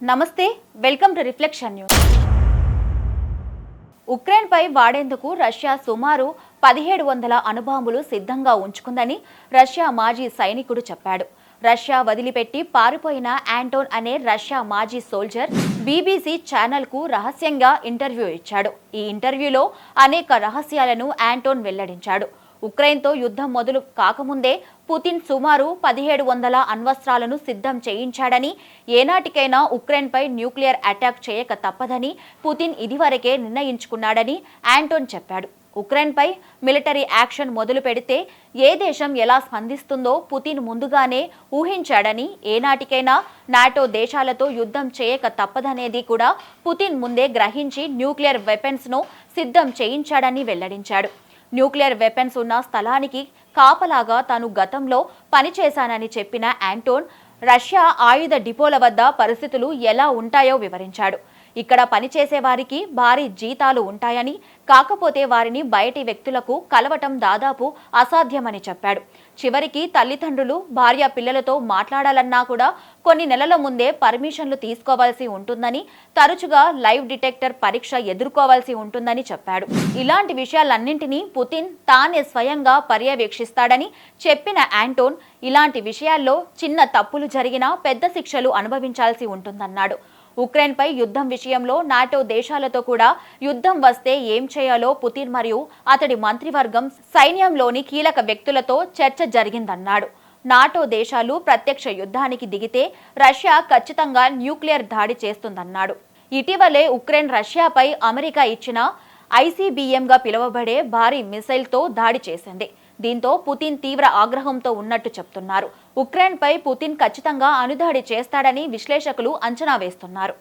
నమస్తే, welcome to reflection news. Ukraine పై వాడేందుకు రష్యా సుమారు 1700 అణుబాంబులు సిద్ధంగా ఉంచుకుందని రష్యా మాజీ సైనికుడు చెప్పాడు. రష్యా వదిలిపెట్టి పారిపోయిన యాంటోన్ అనే రష్యా మాజీ సోల్జర్ బీబీసీ ఛానల్కు రహస్యంగా ఇంటర్వ్యూ ఇచ్చాడు. ఈ ఇంటర్వ్యూలో అనేక రహస్యాలను యాంటోన్ వెల్లడించాడు. ఉక్రెయిన్తో యుద్ధం మొదలు కాకముందే పుతిన్ సుమారు 1700 అణ్వస్త్రాలను సిద్ధం చేయించాడని, ఏనాటికైనా ఉక్రెయిన్పై న్యూక్లియర్ అటాక్ చేయక తప్పదని పుతిన్ ఇదివరకే నిర్ణయించుకున్నాడని యాంటోన్ చెప్పాడు. ఉక్రెయిన్పై మిలిటరీ యాక్షన్ మొదలు పెడితే ఏ దేశం ఎలా స్పందిస్తుందో పుతిన్ ముందుగానే ఊహించాడని, ఏనాటికైనా నాటో దేశాలతో యుద్ధం చేయక తప్పదనేది కూడా పుతిన్ ముందే గ్రహించి న్యూక్లియర్ వెపన్స్ను సిద్ధం చేయించాడని వెల్లడించాడు. న్యూక్లియర్ వెపన్స్ ఉన్న స్థలానికి కాపలాగా తాను గతంలో పనిచేశానని చెప్పిన యాంటోన్ రష్యా ఆయుధ డిపోల వద్ద పరిస్థితులు ఎలా ఉంటాయో వివరించాడు. ఇక్కడ పనిచేసే వారికి భారీ జీతాలు ఉంటాయని, కాకపోతే వారిని బయటి వ్యక్తులకు కలవటం దాదాపు అసాధ్యమని చెప్పాడు. చివరికి తల్లిదండ్రులు భార్య పిల్లలతో మాట్లాడాలన్నా కూడా కొన్ని నెలల ముందే పర్మిషన్లు తీసుకోవాల్సి ఉంటుందని, తరచుగా లైవ్ డిటెక్టర్ పరీక్ష ఎదుర్కోవాల్సి ఉంటుందని చెప్పాడు. ఇలాంటి విషయాలన్నింటినీ పుతిన్ తానే స్వయంగా పర్యవేక్షిస్తాడని చెప్పిన యాంటోన్ ఇలాంటి విషయాల్లో చిన్న తప్పులు జరిగినా పెద్ద శిక్షలు అనుభవించాల్సి ఉంటుందన్నాడు. ఉక్రెయిన్పై యుద్ధం విషయంలో నాటో దేశాలతో కూడా యుద్ధం వస్తే ఏం చేయాలో పుతిన్ మరియు అతడి మంత్రివర్గం సైన్యంలోని కీలక వ్యక్తులతో చర్చ జరిగిందన్నాడు. నాటో దేశాలు ప్రత్యక్ష యుద్ధానికి దిగితే రష్యా ఖచ్చితంగా న్యూక్లియర్ దాడి చేస్తుందన్నాడు. ఇటీవలే ఉక్రెయిన్ రష్యాపై అమెరికా ఇచ్చిన ఐసీబీఎంగా పిలువబడే భారీ మిసైల్తో దాడి చేసింది. దీంతో పుతిన్ తీవ్ర ఆగ్రహంతో ఉన్నట్టు చెప్తున్నారు. ఉక్రెయిన్పై పుతిన్ ఖచ్చితంగా అణుదాడి చేస్తాడని విశ్లేషకులు అంచనా వేస్తున్నారు.